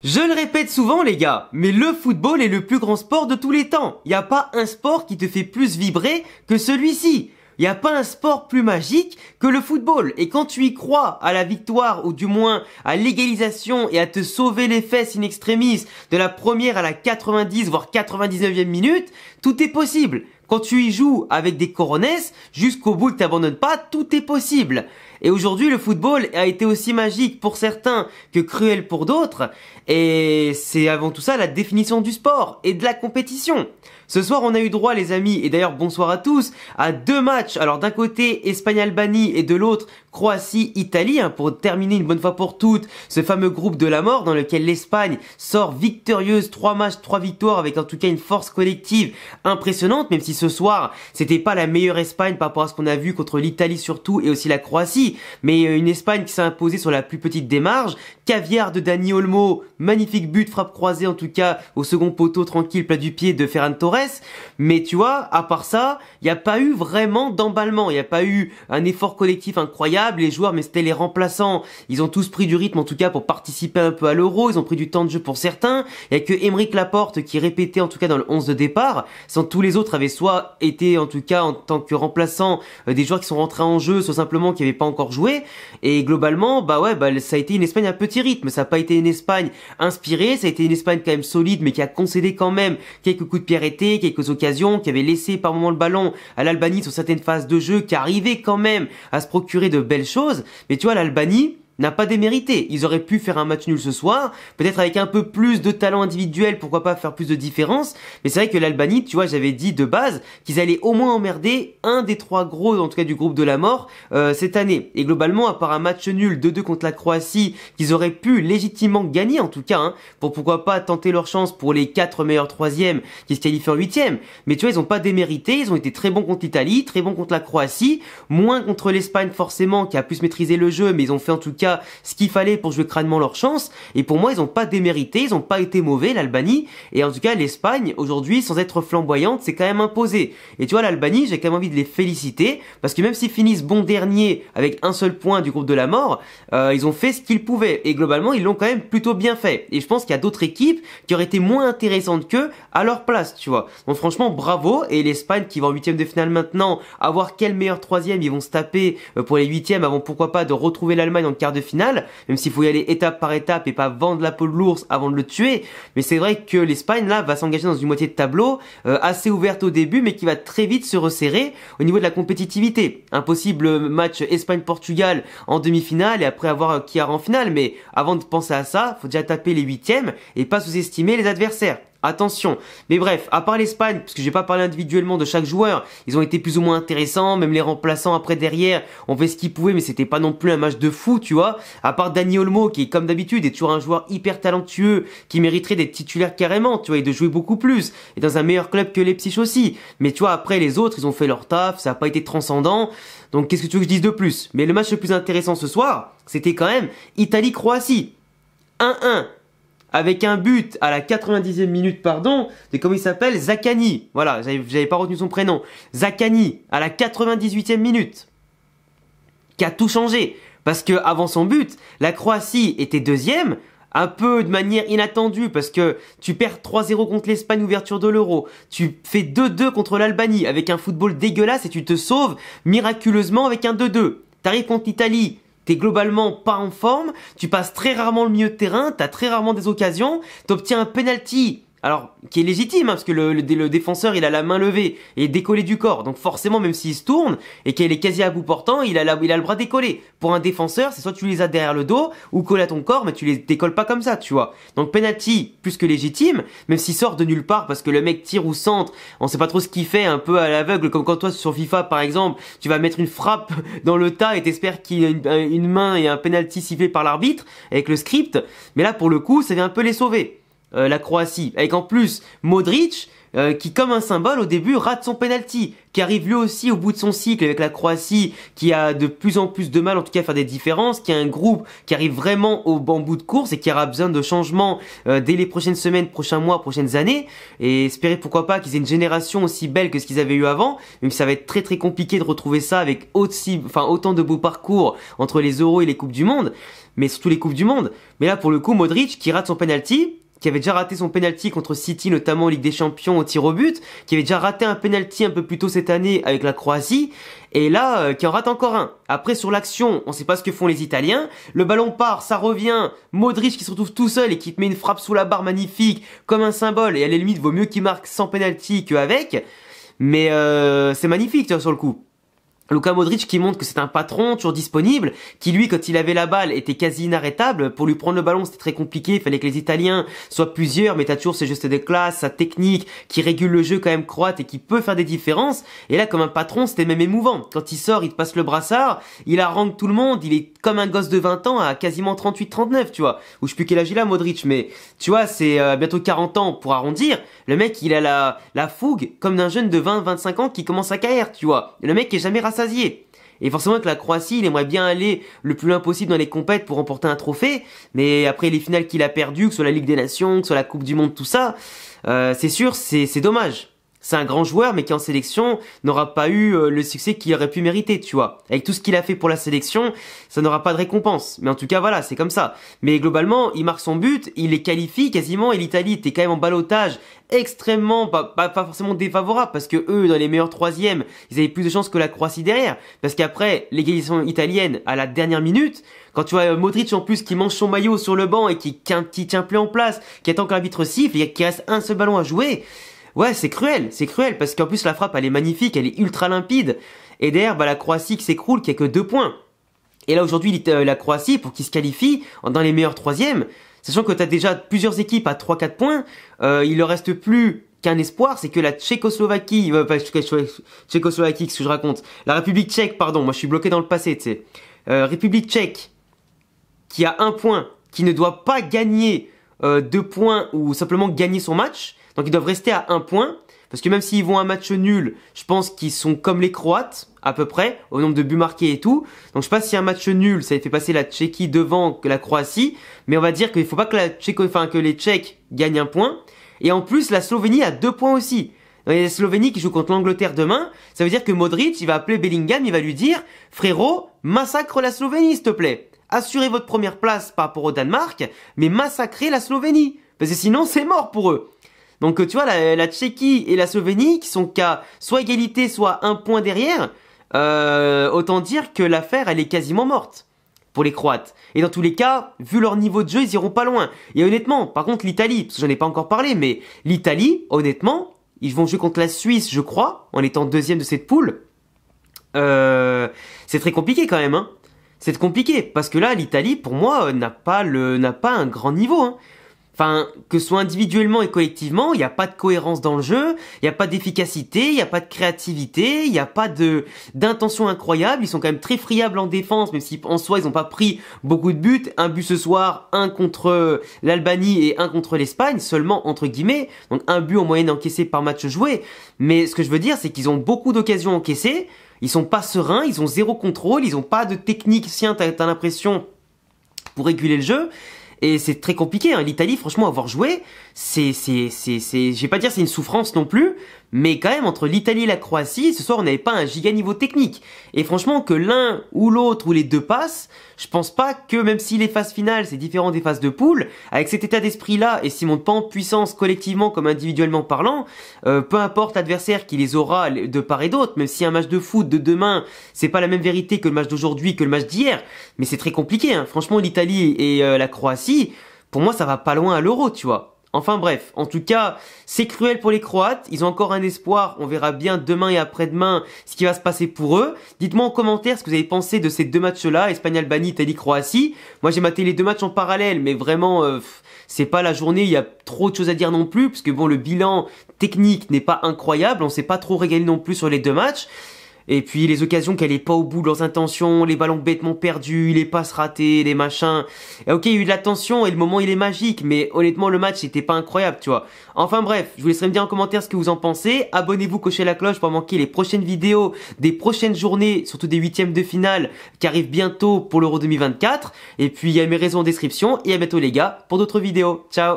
Je le répète souvent les gars, mais le football est le plus grand sport de tous les temps. Y a pas un sport qui te fait plus vibrer que celui-ci. Y a pas un sport plus magique que le football. Et quand tu y crois à la victoire, ou du moins à l'égalisation et à te sauver les fesses in extremis de la première à la 90 voire 99e minute, tout est possible. Quand tu y joues avec des coronesses, jusqu'au bout que t'abandonnes pas, tout est possible. Et aujourd'hui, le football a été aussi magique pour certains que cruel pour d'autres. Et c'est avant tout ça la définition du sport et de la compétition. Ce soir, on a eu droit, les amis, et d'ailleurs bonsoir à tous, à deux matchs. Alors d'un côté, Espagne-Albanie et de l'autre, Croatie-Italie, pour terminer une bonne fois pour toutes ce fameux groupe de la mort dans lequel l'Espagne sort victorieuse, 3 matchs, 3 victoires, avec en tout cas une force collective impressionnante, même si ce soir, c'était pas la meilleure Espagne par rapport à ce qu'on a vu contre l'Italie surtout et aussi la Croatie, mais une Espagne qui s'est imposée sur la plus petite des marges. Caviar de Dani Olmo, magnifique but, frappe croisée en tout cas au second poteau, tranquille, plat du pied de Ferran Torres. Mais tu vois, à part ça, il n'y a pas eu vraiment d'emballement, il n'y a pas eu un effort collectif incroyable, les joueurs, mais c'était les remplaçants, ils ont tous pris du rythme en tout cas pour participer un peu à l'Euro, ils ont pris du temps de jeu pour certains, il n'y a que Aymeric Laporte qui répétait en tout cas dans le 11 de départ, sans tous les autres avaient soit été en tout cas en tant que remplaçants des joueurs qui sont rentrés en jeu, soit simplement qui n'avaient pas encore joué, et globalement, ça a été une Espagne à petit rythme, ça n'a pas été une Espagne inspirée, ça a été une Espagne quand même solide, mais qui a concédé quand même quelques coups de pied arrêtés, quelques occasions, qui avait laissé par moment le ballon à l'Albanie sur certaines phases de jeu, qui arrivait quand même à se procurer de belles choses. Mais tu vois, l'Albanie n'a pas démérité. Ils auraient pu faire un match nul ce soir, peut-être avec un peu plus de talent individuel, pourquoi pas faire plus de différence, mais c'est vrai que l'Albanie, tu vois, j'avais dit de base qu'ils allaient au moins emmerder un des 3 gros, en tout cas du groupe de la mort, cette année. Et globalement, à part un match nul 2-2 contre la Croatie, qu'ils auraient pu légitimement gagner en tout cas, pour pourquoi pas tenter leur chance pour les 4 meilleurs troisièmes qui se qualifient en 8e. Mais tu vois, ils ont pas démérité, ils ont été très bons contre l'Italie, très bons contre la Croatie, moins contre l'Espagne forcément, qui a plus maîtrisé le jeu, mais ils ont fait en tout cas ce qu'il fallait pour jouer crânement leur chance, et pour moi ils ont pas démérité, ils ont pas été mauvais l'Albanie, et en tout cas l'Espagne aujourd'hui sans être flamboyante c'est quand même imposé. Et tu vois l'Albanie, j'ai quand même envie de les féliciter, parce que même s'ils finissent bon dernier avec un seul point du groupe de la mort, ils ont fait ce qu'ils pouvaient, et globalement ils l'ont quand même plutôt bien fait, et je pense qu'il y a d'autres équipes qui auraient été moins intéressantes qu'eux à leur place, tu vois. Donc franchement bravo, et l'Espagne qui va en 8e de finale maintenant, à voir quel meilleur troisième ils vont se taper pour les 8e avant pourquoi pas de retrouver l'Allemagne en quart de finale, même s'il faut y aller étape par étape et pas vendre la peau de l'ours avant de le tuer. Mais c'est vrai que l'Espagne là va s'engager dans une moitié de tableau assez ouverte au début, mais qui va très vite se resserrer au niveau de la compétitivité. Un possible match Espagne-Portugal en demi-finale et après avoir Kiara en finale, mais avant de penser à ça, faut déjà taper les 8e et pas sous-estimer les adversaires. Attention. Mais bref, à part l'Espagne, parce que j'ai pas parlé individuellement de chaque joueur, ils ont été plus ou moins intéressants, même les remplaçants après derrière ont fait ce qu'ils pouvaient, mais c'était pas non plus un match de fou, tu vois. À part Dani Olmo, qui comme d'habitude est toujours un joueur hyper talentueux, qui mériterait d'être titulaire carrément, tu vois, et de jouer beaucoup plus, et dans un meilleur club que Leipzig aussi. Mais tu vois, après les autres, ils ont fait leur taf, ça a pas été transcendant, donc qu'est-ce que tu veux que je dise de plus? Mais le match le plus intéressant ce soir, c'était quand même Italie-Croatie. 1-1. Avec un but à la 90e minute, de comment il s'appelle, Zaccagni. Voilà, j'avais pas retenu son prénom. Zaccagni, à la 98e minute. Qui a tout changé. Parce que avant son but, la Croatie était 2e, un peu de manière inattendue, parce que tu perds 3-0 contre l'Espagne, ouverture de l'Euro. Tu fais 2-2 contre l'Albanie, avec un football dégueulasse, et tu te sauves miraculeusement avec un 2-2. T'arrives contre l'Italie, t'es globalement pas en forme, tu passes très rarement le milieu de terrain, t'as très rarement des occasions, t'obtiens un penalty, alors qui est légitime, parce que le défenseur il a la main levée et décollé du corps, donc forcément même s'il se tourne et qu'il est quasi à bout portant, il a le bras décollé. Pour un défenseur, c'est soit tu les as derrière le dos ou collé à ton corps, mais tu les décolles pas comme ça, tu vois. Donc penalty plus que légitime, même s'il sort de nulle part parce que le mec tire ou centre, on sait pas trop ce qu'il fait, un peu à l'aveugle, comme quand toi sur FIFA par exemple, tu vas mettre une frappe dans le tas et t'espères qu'il y a une main et un penalty sifflé par l'arbitre avec le script, mais là pour le coup ça vient un peu les sauver. La Croatie, avec en plus Modric qui comme un symbole au début rate son penalty, qui arrive lui aussi au bout de son cycle avec la Croatie qui a de plus en plus de mal en tout cas à faire des différences, qui a un groupe qui arrive vraiment au bon bout de course et qui aura besoin de changements dès les prochaines semaines, prochains mois, prochaines années, et espérer pourquoi pas qu'ils aient une génération aussi belle que ce qu'ils avaient eu avant, même si ça va être très très compliqué de retrouver ça avec autant de beaux parcours entre les Euros et les Coupes du Monde. mais surtout les Coupes du Monde. Mais là, pour le coup, Modric, qui rate son penalty, qui avait déjà raté son penalty contre City, notamment en Ligue des Champions au tir au but, qui avait déjà raté un penalty un peu plus tôt cette année avec la Croatie, et là, qui en rate encore un. Après, sur l'action, on sait pas ce que font les Italiens, le ballon part, ça revient, Modric qui se retrouve tout seul et qui te met une frappe sous la barre magnifique, comme un symbole, et à la limite, vaut mieux qu'il marque sans penalty qu'avec, mais c'est magnifique, tu vois, sur le coup. Luka Modric qui montre que c'est un patron toujours disponible, qui lui quand il avait la balle était quasi inarrêtable, pour lui prendre le ballon c'était très compliqué, il fallait que les Italiens soient plusieurs, mais t'as toujours ses gestes de classe, sa technique, qui régule le jeu quand même croate et qui peut faire des différences, et là comme un patron c'était même émouvant, quand il sort il te passe le brassard, il harangue tout le monde, il est comme un gosse de 20 ans à quasiment 38-39 tu vois, ou je sais plus quel âge il a Modric, mais tu vois c'est bientôt 40 ans pour arrondir, le mec il a la fougue comme d'un jeune de 20-25 ans qui commence sa carrière tu vois, le mec est jamais rassasié. Et forcément que la Croatie, il aimerait bien aller le plus loin possible dans les compètes pour remporter un trophée, mais après les finales qu'il a perdues, que ce soit la Ligue des Nations, que ce soit la Coupe du Monde, tout ça, c'est sûr, c'est dommage. C'est un grand joueur, mais qui en sélection n'aura pas eu le succès qu'il aurait pu mériter, tu vois. Avec tout ce qu'il a fait pour la sélection, ça n'aura pas de récompense. Mais en tout cas, voilà, c'est comme ça. Mais globalement, il marque son but, il les qualifie quasiment, et l'Italie était quand même en ballottage extrêmement, pas forcément défavorable, parce que eux, dans les meilleurs troisièmes, ils avaient plus de chances que la Croatie derrière. Parce qu'après, l'égalisation italienne, à la dernière minute, quand tu vois Modric en plus qui mange son maillot sur le banc et qui tient plus en place, qui attend que l'arbitre siffle, et qu'il reste un seul ballon à jouer, ouais, c'est cruel, parce qu'en plus la frappe elle est magnifique, elle est ultra limpide, et derrière la Croatie qui s'écroule, qui a que 2 points. Et là aujourd'hui la Croatie, pour qu'il se qualifie dans les meilleurs troisièmes, sachant que t'as déjà plusieurs équipes à 3-4 points, il leur reste plus qu'un espoir, c'est que la Tchécoslovaquie, Tchécoslovaquie, ce que je raconte, la République tchèque, pardon, moi je suis bloqué dans le passé, tu sais, République tchèque, qui a 1 point, qui ne doit pas gagner 2 points ou simplement gagner son match. Donc ils doivent rester à 1 point, parce que même s'ils vont à un match nul, je pense qu'ils sont comme les Croates, à peu près, au nombre de buts marqués et tout. Donc je sais pas si un match nul, ça fait passer la Tchéquie devant la Croatie, mais on va dire qu'il faut pas que que les Tchèques gagnent 1 point. Et en plus, la Slovénie a 2 points aussi. Donc, il y a la Slovénie qui joue contre l'Angleterre demain, ça veut dire que Modric, il va appeler Bellingham, il va lui dire « Frérot, massacre la Slovénie, s'il te plaît. Assurez votre première place par rapport au Danemark, mais massacrez la Slovénie. Parce que sinon, c'est mort pour eux. » Donc tu vois, la Tchéquie et la Slovénie qui sont qu'à soit égalité, soit 1 point derrière, autant dire que l'affaire elle est quasiment morte pour les Croates. Et dans tous les cas, vu leur niveau de jeu, ils iront pas loin. Et honnêtement, par contre l'Italie, parce que j'en ai pas encore parlé, mais l'Italie, honnêtement, ils vont jouer contre la Suisse, je crois, en étant 2e de cette poule. C'est très compliqué quand même, hein. C'est compliqué, parce que là, l'Italie, pour moi, n'a pas un grand niveau, hein. Enfin, que ce soit individuellement et collectivement, il n'y a pas de cohérence dans le jeu, il n'y a pas d'efficacité, il n'y a pas de créativité, il n'y a pas d'intention incroyable. Ils sont quand même très friables en défense, même si en soi ils n'ont pas pris beaucoup de buts. 1 but ce soir, 1 contre l'Albanie et 1 contre l'Espagne, seulement entre guillemets. Donc 1 but en moyenne encaissé par match joué. Mais ce que je veux dire, c'est qu'ils ont beaucoup d'occasions encaissées. Ils sont pas sereins, ils ont 0 contrôle, ils ont pas de technicien, t'as l'impression, pour réguler le jeu. Et c'est très compliqué, hein. L'Italie, franchement, avoir joué, je vais pas dire c'est une souffrance non plus, mais quand même, entre l'Italie et la Croatie, ce soir, on n'avait pas un giga niveau technique. Et franchement, que l'un ou l'autre ou les deux passent, je pense pas que, même si les phases finales, c'est différent des phases de poule, avec cet état d'esprit-là, et s'ils montent pas en puissance collectivement comme individuellement parlant, peu importe l'adversaire qui les aura de part et d'autre, même si un match de foot de demain, c'est pas la même vérité que le match d'aujourd'hui, que le match d'hier, mais c'est très compliqué, hein. Franchement, l'Italie et la Croatie, pour moi, ça va pas loin à l'Euro, tu vois. Enfin bref, en tout cas, c'est cruel pour les Croates, ils ont encore un espoir, on verra bien demain et après-demain ce qui va se passer pour eux. Dites-moi en commentaire ce que vous avez pensé de ces 2 matchs-là, Espagne-Albanie, Italie-Croatie. Moi j'ai maté les 2 matchs en parallèle, mais vraiment, c'est pas la journée, il y a trop de choses à dire non plus, parce que bon, le bilan technique n'est pas incroyable, on s'est pas trop régalé non plus sur les 2 matchs. Et puis les occasions qu'elle est pas au bout de leurs intentions, les ballons bêtement perdus, les passes ratées, les machins. Et ok, il y a eu de la tension et le moment il est magique, mais honnêtement le match c'était pas incroyable, tu vois. Enfin bref, je vous laisserai me dire en commentaire ce que vous en pensez. Abonnez-vous, cochez la cloche pour manquer les prochaines vidéos des prochaines journées, surtout des 8e de finale qui arrivent bientôt pour l'Euro 2024. Et puis il y a mes réseaux en description et à bientôt les gars pour d'autres vidéos. Ciao.